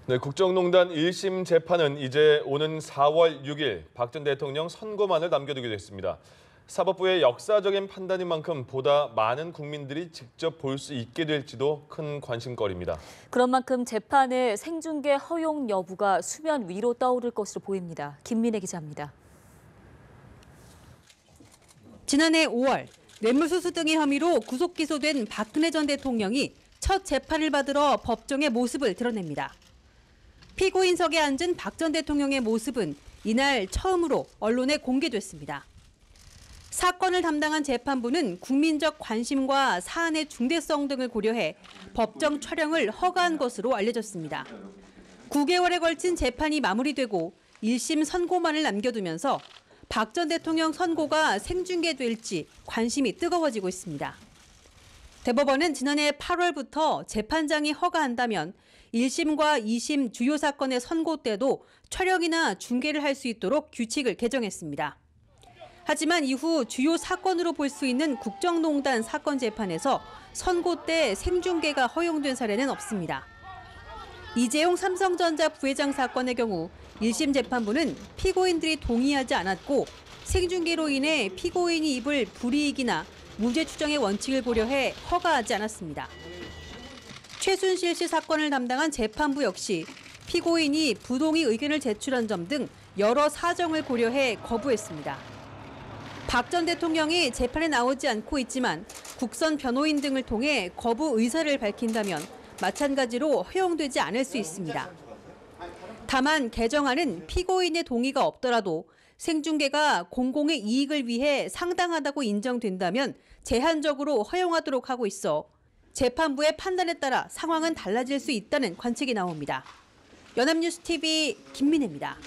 네, 국정농단 1심 재판은 이제 오는 4월 6일 박 전 대통령 선고만을 남겨두게 됐습니다. 사법부의 역사적인 판단인 만큼 보다 많은 국민들이 직접 볼 수 있게 될지도 큰 관심거리입니다. 그런 만큼 재판의 생중계 허용 여부가 수면 위로 떠오를 것으로 보입니다. 김민혜 기자입니다. 지난해 5월 뇌물수수 등의 혐의로 구속 기소된 박근혜 전 대통령이 첫 재판을 받으러 법정의 모습을 드러냅니다. 피고인석에 앉은 박 전 대통령의 모습은 이날 처음으로 언론에 공개됐습니다. 사건을 담당한 재판부는 국민적 관심과 사안의 중대성 등을 고려해 법정 촬영을 허가한 것으로 알려졌습니다. 9개월에 걸친 재판이 마무리되고 1심 선고만을 남겨두면서 박 전 대통령 선고가 생중계될지 관심이 뜨거워지고 있습니다. 대법원은 지난해 8월부터 재판장이 허가한다면 1심과 2심 주요 사건의 선고 때도 촬영이나 중계를 할 수 있도록 규칙을 개정했습니다. 하지만 이후 주요 사건으로 볼 수 있는 국정농단 사건 재판에서 선고 때 생중계가 허용된 사례는 없습니다. 이재용 삼성전자 부회장 사건의 경우 1심 재판부는 피고인들이 동의하지 않았고 생중계로 인해 피고인이 입을 불이익이나 무죄 추정의 원칙을 고려해 허가하지 않았습니다. 최순실 씨 사건을 담당한 재판부 역시 피고인이 부동의 의견을 제출한 점 등 여러 사정을 고려해 거부했습니다. 박 전 대통령이 재판에 나오지 않고 있지만 국선 변호인 등을 통해 거부 의사를 밝힌다면 마찬가지로 허용되지 않을 수 있습니다. 다만 개정안은 피고인의 동의가 없더라도 생중계가 공공의 이익을 위해 상당하다고 인정된다면 제한적으로 허용하도록 하고 있어 재판부의 판단에 따라 상황은 달라질 수 있다는 관측이 나옵니다. 연합뉴스 TV 김민혜입니다.